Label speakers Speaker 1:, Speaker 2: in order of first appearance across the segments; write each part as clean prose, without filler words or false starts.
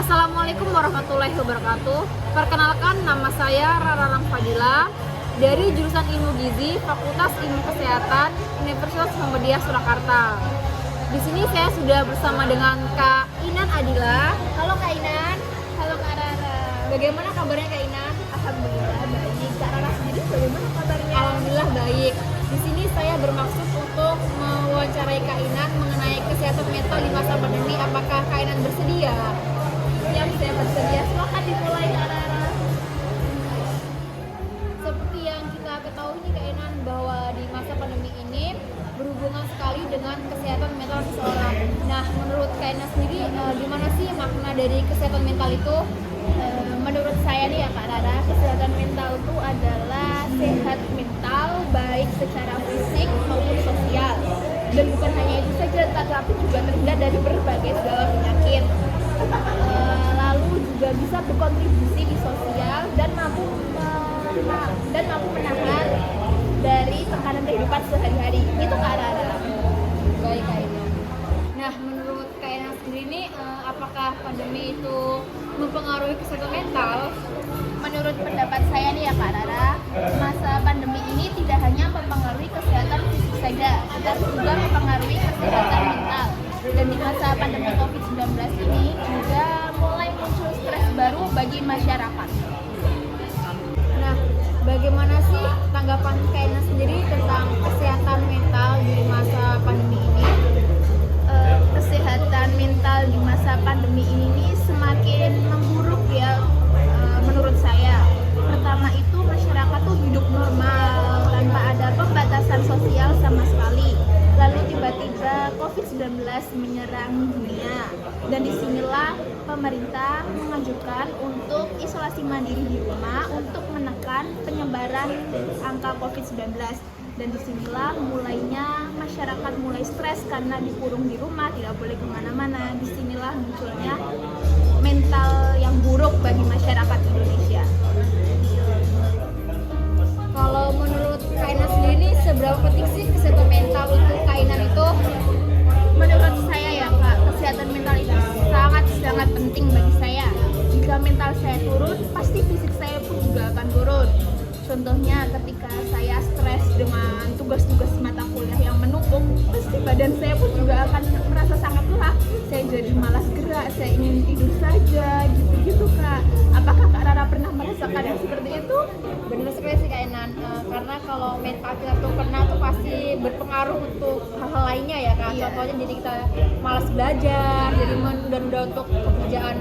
Speaker 1: Assalamualaikum warahmatullahi wabarakatuh. Perkenalkan, nama saya Rara Ramfadila dari jurusan Ilmu Gizi, Fakultas Ilmu Kesehatan, Universitas Muhammadiyah Surakarta. Di sini saya sudah bersama dengan Kak Inan Adila. Halo Kak Inan.
Speaker 2: Halo Kak Rara.
Speaker 1: Bagaimana kabarnya Kak Inan?
Speaker 2: Alhamdulillah baik. Kak Rara sendiri bagaimana kabarnya?
Speaker 1: Alhamdulillah baik. Di sini saya bermaksud untuk mewawancarai Kak Inan mengenai kesehatan mental di masa pandemi. Apakah Kak Inan bersedia?
Speaker 2: Yang saya bersedia, silakan dimulai Kak Rara.
Speaker 1: Seperti yang kita ketahui nih Kak Inan, bahwa di masa pandemi ini berhubungan sekali dengan kesehatan mental seseorang. Nah, menurut Kak Inan sendiri, gimana sih makna dari kesehatan mental itu?
Speaker 2: Menurut saya nih ya Kak Rara, kesehatan mental itu adalah sehat mental baik secara fisik maupun sosial. Dan bukan hanya itu saja, tetapi juga terhindar dari berbagai segala penyakit. Lalu juga bisa berkontribusi di sosial dan mampu menahan dari tekanan kehidupan sehari-hari. Itu Kak Rara.
Speaker 1: Baik Kak Inan. Nah, menurut Kak Inan sendiri nih, apakah pandemi itu mempengaruhi kesehatan mental?
Speaker 2: Menurut pendapat saya nih ya Kak Rara, masa pandemi ini tidak hanya mempengaruhi kesehatan fisik saja, tetapi juga mempengaruhi kesehatan mental. Dan di masa pandemi COVID-19 ini juga mulai muncul stres baru bagi masyarakat.
Speaker 1: Nah, bagaimana sih tanggapan Kak Inan sendiri tentang kesehatan mental di masa pandemi ini?
Speaker 2: Kesehatan mental di masa pandemi ini nih semakin memburuk ya, menurut saya. Pertama itu masyarakat tuh hidup normal tanpa ada pembatasan sosial sama sekali. Lalu tiba-tiba COVID-19 menyerang dunia, dan disinilah pemerintah mengajukan untuk isolasi mandiri di rumah untuk menekan penyebaran angka COVID-19. Dan disinilah mulainya masyarakat mulai stres karena dikurung di rumah, tidak boleh kemana-mana. Disinilah munculnya mental yang buruk bagi masyarakat Indonesia.
Speaker 1: Kalau menurut Kak Inan sendiri nih, seberapa penting sih kesehatan mental untuk Kak Inan itu?
Speaker 2: Menurut saya ya Kak, kesehatan mental itu sangat penting bagi saya. Jika mental saya turun, pasti fisik saya pun juga akan turun. Contohnya ketika saya stres dengan tugas-tugas mata kuliah yang menumpuk, pasti badan saya pun juga akan merasa sangat lelah. Saya jadi malas gerak, saya ingin tidur saja, gitu-gitu Kak. Apakah Kak Rara pernah merasakan yang seperti itu?
Speaker 1: Benar sekali sih Kak Inan, karena kalau mental kita tuh kena tuh pasti berpengaruh untuk hal-hal lainnya ya Kak.
Speaker 2: Iya.
Speaker 1: Contohnya jadi kita malas belajar, jadi menunda-nunda untuk pekerjaan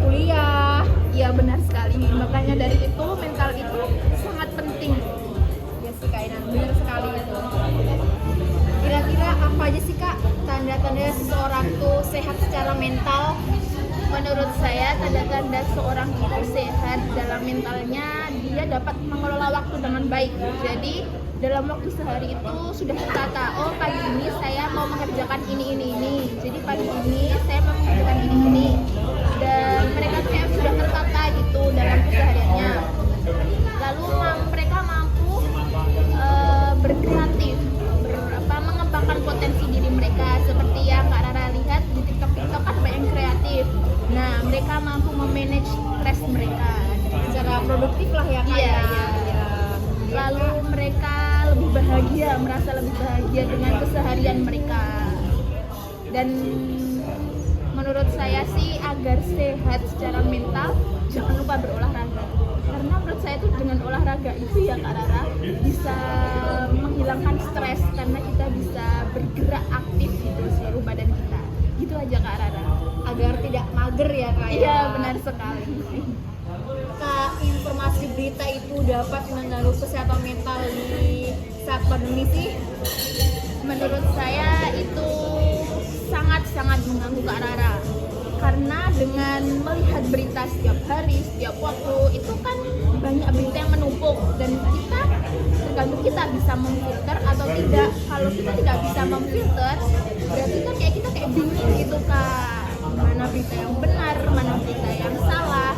Speaker 1: kuliah.
Speaker 2: Iya benar sekali, makanya dari itu mental itu sangat penting.
Speaker 1: Ya sih Kak Inan, benar sekali itu. Kira-kira apa aja sih Kak tanda-tanda seseorang tuh sehat secara mental?
Speaker 2: Menurut saya tanda-tanda seorang itu sehat dalam mentalnya, dia dapat mengelola waktu dengan baik. Jadi dalam waktu sehari itu sudah tertata, oh pagi ini saya mau mengerjakan ini. Jadi pagi ini saya mau mengerjakan ini. Dan mereka tuh kayak sudah tertata gitu dalam kesehariannya. Lalu mereka mampu berkreatif, mengembangkan potensi diri mereka. Seperti yang Kak Rara lihat di TikTok kan banyak yang kreatif. Nah, mereka mampu memanage stres mereka
Speaker 1: Secara produktif lah ya Kak.
Speaker 2: Iya.
Speaker 1: Ya.
Speaker 2: Lalu mereka lebih bahagia, merasa lebih bahagia dengan keseharian mereka. Dan menurut saya sih, agar sehat secara mental, jangan lupa berolahraga. Karena menurut saya tuh dengan olahraga itu ya Kak Rara bisa menghilangkan stres, karena kita bisa bergerak aktif gitu seluruh badan kita. Gitu aja Kak Rara.
Speaker 1: Agar tidak mager ya Kak.
Speaker 2: Iya benar sekali.
Speaker 1: Kak, informasi berita itu dapat mengganggu kesehatan mental di saat pandemi sih?
Speaker 2: Menurut saya itu sangat mengganggu Kak Rara. Karena dengan melihat berita setiap hari, setiap waktu, itu kan banyak berita yang menumpuk. Dan kita, tergantung kita bisa memfilter atau tidak. Kalau kita tidak bisa memfilter, berarti kan kita kayak bingung gitu Kak. Mana berita yang benar, mana berita yang salah.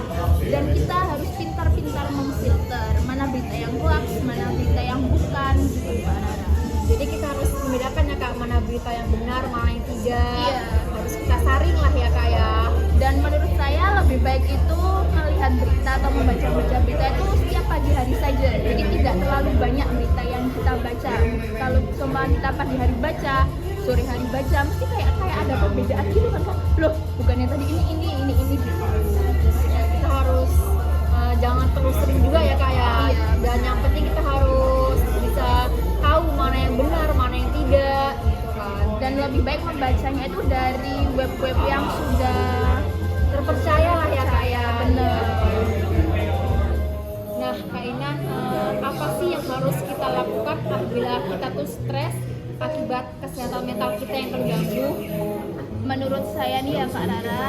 Speaker 2: Dan kita harus pintar-pintar memfilter mana berita yang hoax, mana berita yang bukan gitu Kak Rara.
Speaker 1: Jadi kita harus membedakan ya Kak, mana berita yang benar, mana yang tidak.
Speaker 2: Iya.
Speaker 1: Harus kita saring lah ya Kak ya.
Speaker 2: Dan menurut saya lebih baik itu melihat berita atau membaca berita itu setiap pagi hari saja. Jadi tidak terlalu banyak berita yang kita baca. Kalau cuma kita pagi hari baca, sore hari baca, mesti kayak ada perbedaan gitu kan. Loh, bukannya tadi ini gitu.
Speaker 1: Kita harus jangan terlalu sering juga ya Kak ya.
Speaker 2: Iya.
Speaker 1: Dan yang penting kita harus bisa tahu mana yang benar, mana yang tidak gitu kan.
Speaker 2: Dan lebih baik membacanya itu dari web-web yang sudah
Speaker 1: Terpercaya lah ya Kak ya.
Speaker 2: benar.
Speaker 1: Nah Kak Inan, apa sih yang harus kita lakukan apabila kita tuh stres akibat kesehatan mental kita yang terganggu?
Speaker 2: Menurut saya nih ya Kak Rara,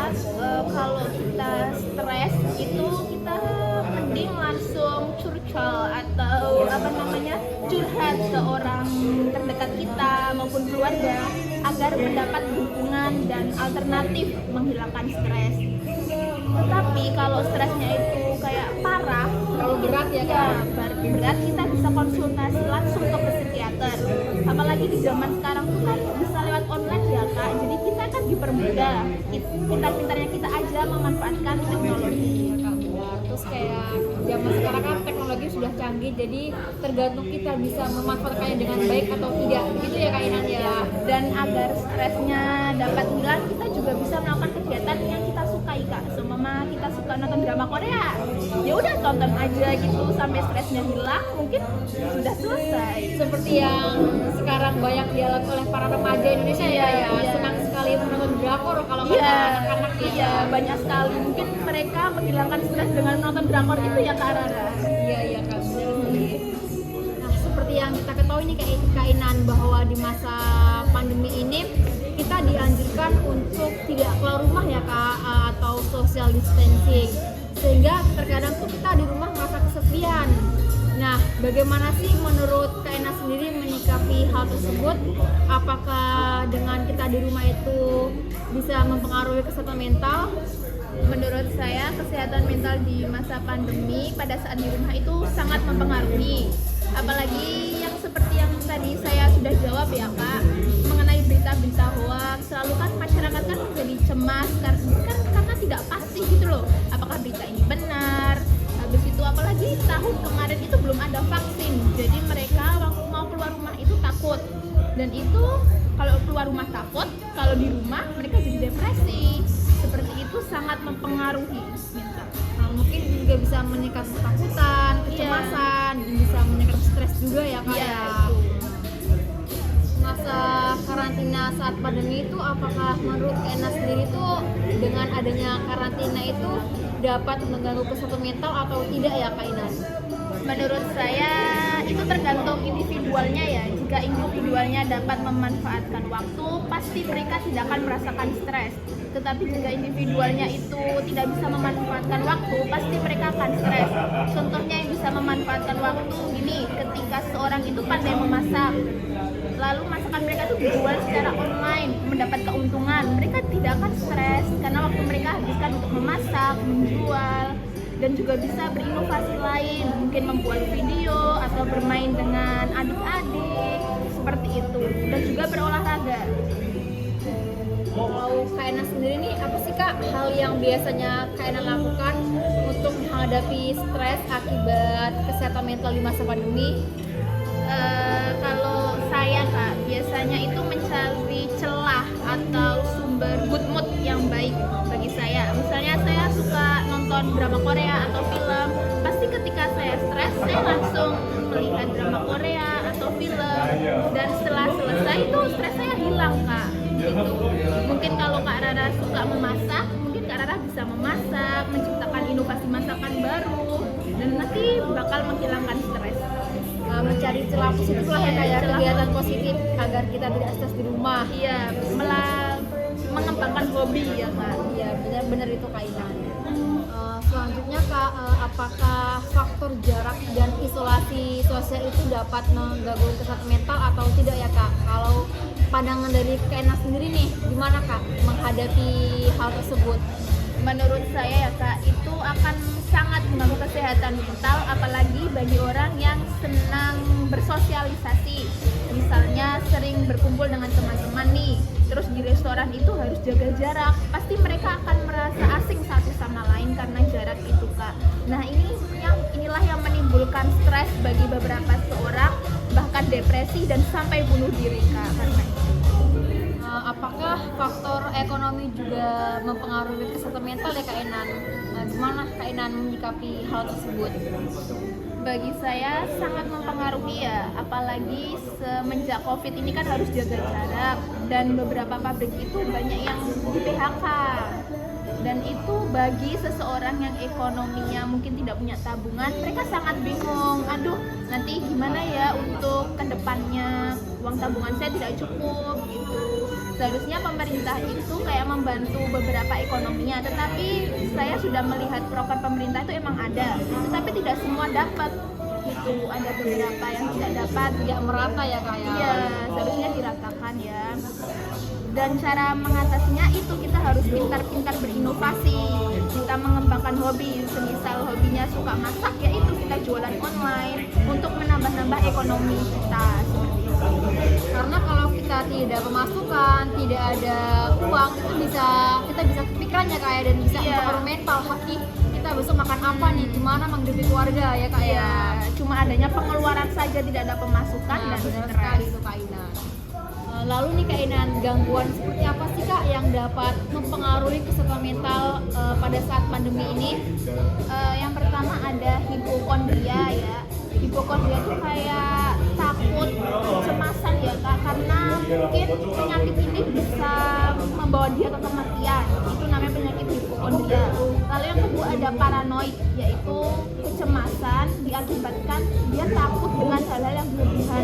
Speaker 2: kalau kita stres itu kita mending langsung curcol atau curhat ke orang terdekat kita maupun keluarga agar mendapat dukungan dan alternatif menghilangkan stres. Tetapi kalau stresnya itu kayak parah,
Speaker 1: Kalau berat ya Kak?
Speaker 2: berat, kita bisa konsultasi langsung ke psikiater. Apalagi di zaman sekarang tuh kan bisa lewat online ya Kak, jadi kita kan dipermudah. Pintar-pintarnya kita aja memanfaatkan teknologi.
Speaker 1: Terus kayak zaman sekarang kan teknologi sudah canggih, jadi tergantung kita bisa memanfaatkannya dengan baik atau tidak gitu ya Kak Inan ya.
Speaker 2: Dan agar stresnya dapat hilang, kita juga bisa melakukan kegiatan yang kita sukai Kak. Seumpama kita suka nonton drama Korea, ya udah tonton aja gitu sampai stresnya hilang, mungkin sudah selesai.
Speaker 1: Seperti yang sekarang banyak dialami oleh para remaja Indonesia ya,
Speaker 2: Iya.
Speaker 1: senang sekali menonton drakor kalau kata
Speaker 2: Iya,
Speaker 1: anak-anak ya.
Speaker 2: iya, banyak sekali. Mungkin mereka menghilangkan stres dengan nonton drakor itu ya Kak Rara.
Speaker 1: Iya Kak, benar sih. Nah seperti yang kita ketahui nih Kak Inan, bahwa di masa pandemi ini kita dianjurkan untuk tidak keluar rumah ya Kak, atau social distancing, sehingga terkadang tuh kita di rumah merasa kesepian. Nah, bagaimana sih menurut Kak Inan sendiri menyikapi hal tersebut? Apakah dengan kita di rumah itu bisa mempengaruhi kesehatan mental?
Speaker 2: Menurut saya kesehatan mental di masa pandemi pada saat di rumah itu sangat mempengaruhi. Apalagi yang seperti yang tadi saya sudah jawab ya Kak, mengenai berita-berita hoax. Selalu kan masyarakat kan menjadi cemas karena tidak pasti gitu loh, apakah berita ini benar. Habis itu apalagi tahun kemarin itu belum ada vaksin, jadi mereka waktu mau keluar rumah itu takut. Dan itu kalau keluar rumah takut, kalau di rumah mereka jadi depresi. Seperti itu sangat mempengaruhi mental.
Speaker 1: Nah, mungkin juga bisa meningkatkan ketakutan, kecemasan, bisa meningkatkan stres juga ya Kak
Speaker 2: Iya,
Speaker 1: ya.
Speaker 2: itu.
Speaker 1: Masa karantina saat pandemi itu, apakah menurut Kak Ena sendiri tuh dengan adanya karantina itu dapat mengganggu kesehatan mental atau tidak ya Kak Ina?
Speaker 2: Menurut saya itu tergantung individualnya ya. Jika individualnya dapat memanfaatkan waktu, pasti mereka tidak akan merasakan stres. Tetapi jika individualnya itu tidak bisa memanfaatkan waktu, pasti mereka akan stres. Contohnya yang bisa memanfaatkan waktu gini, ketika seorang itu pandai memasak, lalu masakan mereka itu dijual secara online, mendapat keuntungan, mereka tidak akan stres karena waktu mereka habiskan untuk memasak, menjual, dan juga bisa berinovasi lain, mungkin membuat video atau bermain dengan adik-adik seperti itu, dan juga berolahraga.
Speaker 1: Kalau Kak Ena sendiri nih, apa sih Kak hal yang biasanya Kak Ena lakukan untuk menghadapi stres akibat kesehatan mental di masa pandemi?
Speaker 2: Kalau saya Kak, biasanya itu mencari celah atau sumber good mood yang baik bagi saya. Misalnya saya suka nonton drama Korea atau film, pasti ketika saya stres, saya langsung melihat drama Korea atau film, dan setelah selesai itu stres saya hilang Kak. Gitu. Mungkin kalau Kak Rara suka memasak, mungkin Kak Rara bisa memasak, menciptakan inovasi masakan baru, dan nanti bakal menghilangkan stres.
Speaker 1: Mencari celah positif lah ya kayak
Speaker 2: Celah
Speaker 1: kegiatan positif agar kita tidak stres di rumah.
Speaker 2: Iya, mengembangkan hobi ya Kak.
Speaker 1: Iya, benar-benar itu Kak Ina. Selanjutnya Kak, apakah faktor jarak dan isolasi sosial itu dapat mengganggu kesehatan mental atau tidak ya Kak? Kalau pandangan dari Kak Ina sendiri nih, gimana Kak menghadapi hal tersebut?
Speaker 2: Menurut saya ya Kak, itu akan sangat mengganggu kesehatan mental, apalagi bagi orang yang senang bersosialisasi. Misalnya sering berkumpul dengan teman-teman nih, terus di restoran itu harus jaga jarak. Pasti mereka akan merasa asing satu sama lain karena jarak itu, Kak. Nah, inilah yang menimbulkan stres bagi beberapa seorang, bahkan depresi dan sampai bunuh diri, Kak, karena itu.
Speaker 1: Apakah faktor ekonomi juga mempengaruhi kesehatan mental ya Kak Enan? Gimana Kak Enan menyikapi hal tersebut?
Speaker 2: Bagi saya sangat mempengaruhi ya, apalagi semenjak COVID ini kan harus jaga jarak dan beberapa pabrik itu banyak yang di PHK. Dan itu bagi seseorang yang ekonominya mungkin tidak punya tabungan, mereka sangat bingung. Aduh, nanti gimana ya untuk kedepannya, uang tabungan saya tidak cukup gitu. Seharusnya pemerintah itu kayak membantu beberapa ekonominya, tetapi saya sudah melihat program pemerintah itu emang ada, tetapi tidak semua dapat gitu. Ada beberapa yang tidak dapat,
Speaker 1: Tidak merata ya Kak ya?
Speaker 2: iya, seharusnya diratakan ya. Dan cara mengatasinya itu kita harus pintar-pintar berinovasi. Kita mengembangkan hobi, semisal hobinya suka masak, ya itu kita jualan online untuk menambah-nambah ekonomi kita seperti itu.
Speaker 1: Karena kalau kita tidak ada pemasukan, tidak ada uang, itu kita bisa kepikiran ya Kak ya, dan bisa
Speaker 2: Iya.
Speaker 1: mempengaruhi mental hati kita besok makan apa nih, gimana menghidupi keluarga ya Kak ya?
Speaker 2: Ya, cuma adanya pengeluaran saja, tidak ada pemasukan
Speaker 1: Nah,
Speaker 2: dan
Speaker 1: benar
Speaker 2: stres.
Speaker 1: sekali itu Kak Inan. Lalu nih Kak Inan, gangguan seperti apa sih Kak yang dapat mempengaruhi kesehatan mental pada saat pandemi ini?
Speaker 2: Yang pertama ada hipokondria ya. Hipokondria itu kayak takut, kecemasan ya Kak, karena mungkin penyakit ini bisa membawa dia ke kematian. Itu namanya penyakit hipokondria. Lalu yang kedua ada paranoid, yaitu kecemasan diakibatkan dia takut dengan hal-hal yang berlebihan.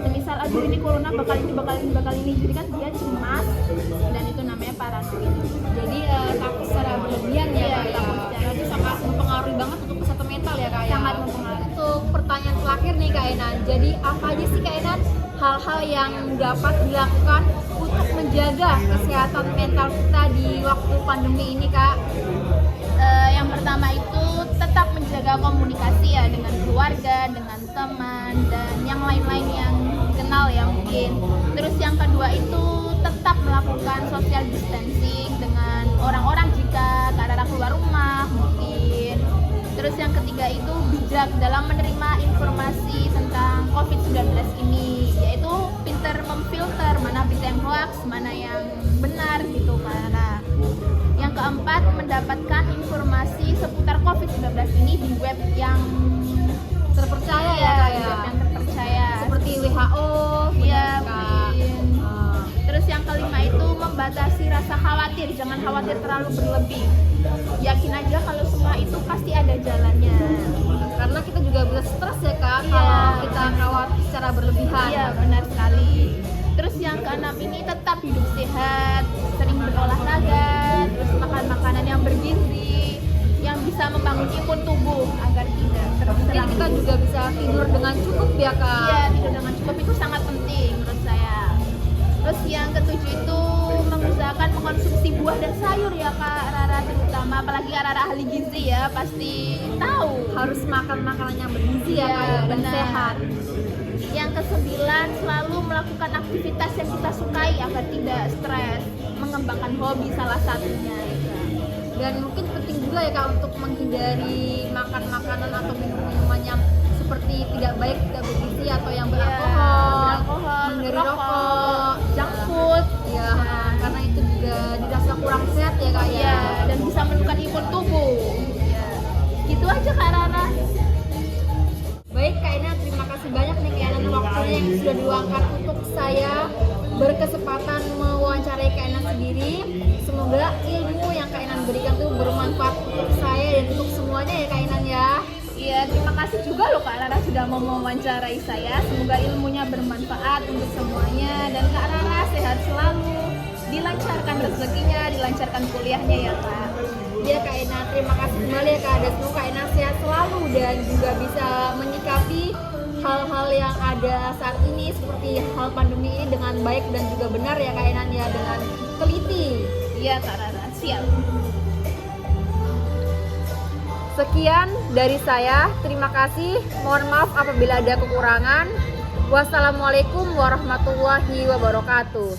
Speaker 2: Semisal aduh ini corona bakal ini, jadi kan dia cemas, dan itu namanya paranoid.
Speaker 1: Jadi takut secara berlebihan ya
Speaker 2: Iya,
Speaker 1: Kak ya?
Speaker 2: takut secara
Speaker 1: Berarti sangat mempengaruhi banget untuk kesehatan mental ya Kak ya?
Speaker 2: Sangat mempengaruhi.
Speaker 1: Untuk pertanyaan terakhir nih Kak Enan, jadi apa aja sih Kak Enan hal-hal yang dapat dilakukan untuk menjaga kesehatan mental kita di waktu pandemi ini Kak?
Speaker 2: Yang pertama itu tetap menjaga komunikasi ya dengan keluarga, dengan teman, dan yang lain-lain yang dikenal ya mungkin. Terus yang kedua itu tetap melakukan social distancing dengan orang-orang jika Kak keluar rumah mungkin. Terus yang ketiga itu bijak dalam menerima informasi tentang COVID-19 ini, yaitu pintar memfilter mana berita yang hoax, mana yang benar gitu Kak. Yang keempat, mendapatkan informasi seputar COVID-19 ini di web yang
Speaker 1: Terpercaya ya Kak
Speaker 2: di
Speaker 1: ya?
Speaker 2: web yang terpercaya.
Speaker 1: Seperti WHO,
Speaker 2: Iya,
Speaker 1: Kak.
Speaker 2: mungkin. Terus yang kelima itu membatasi rasa khawatir, jangan khawatir terlalu berlebih. Yakin aja kalau semua itu pasti ada jalannya.
Speaker 1: Karena kita juga bisa stres ya Kak,
Speaker 2: Iya.
Speaker 1: kalau kita khawatir secara berlebihan.
Speaker 2: Iya, benar sekali. Terus yang keenam ini tetap hidup sehat, sering berolahraga, terus makan makanan yang bergizi, yang bisa membangun imun tubuh agar tidak
Speaker 1: Mungkin
Speaker 2: terserang.
Speaker 1: kita juga bisa tidur dengan cukup ya Kak.
Speaker 2: Iya, tidur dengan cukup itu sangat penting menurut saya. Terus yang ketujuh itu mengusahakan mengkonsumsi buah dan sayur ya Kak Rara, terutama apalagi Kak Rara ahli gizi ya, pasti tahu.
Speaker 1: Harus makan makanan yang bergizi ya
Speaker 2: Iya,
Speaker 1: Kak, dan
Speaker 2: benar.
Speaker 1: sehat.
Speaker 2: Yang kesembilan, selalu melakukan aktivitas yang kita sukai agar tidak stres. Mengembangkan hobi salah satunya ya Kak.
Speaker 1: Dan mungkin penting juga ya Kak untuk menghindari makan makanan atau minuman yang seperti tidak baik, tidak bergizi atau yang beralkohol, menghindari rokok,
Speaker 2: junk food,
Speaker 1: ya karena itu juga dirasa kurang sehat ya Kak ya.
Speaker 2: ya, dan bisa menurunkan imun tubuh. Ya. Gitu aja Kak Rara.
Speaker 1: Baik Kak Ina, terima kasih banyak nih Kak Ina waktunya yang sudah diluangkan untuk saya berkesempatan mewawancarai Kak Ina sendiri. Semoga ilmu yang Kak Ina berikan tuh bermanfaat untuk saya dan untuk semuanya ya Kak Ina ya.
Speaker 2: Iya, terima kasih juga loh Kak Rara sudah mau mewawancarai saya. Semoga ilmunya bermanfaat untuk semuanya, dan Kak Rara sehat selalu, dilancarkan rezekinya, dilancarkan kuliahnya ya Kak.
Speaker 1: Ya Kak Ina, terima kasih kembali ya Kak. Dan semoga Kak Ina sehat selalu dan juga bisa menyikapi hal-hal yang ada saat ini seperti hal pandemi ini dengan baik dan juga benar ya Kak Ina ya, dengan teliti.
Speaker 2: Iya Kak Rara, siap.
Speaker 1: Sekian dari saya, terima kasih. Mohon maaf apabila ada kekurangan. Wassalamualaikum warahmatullahi wabarakatuh.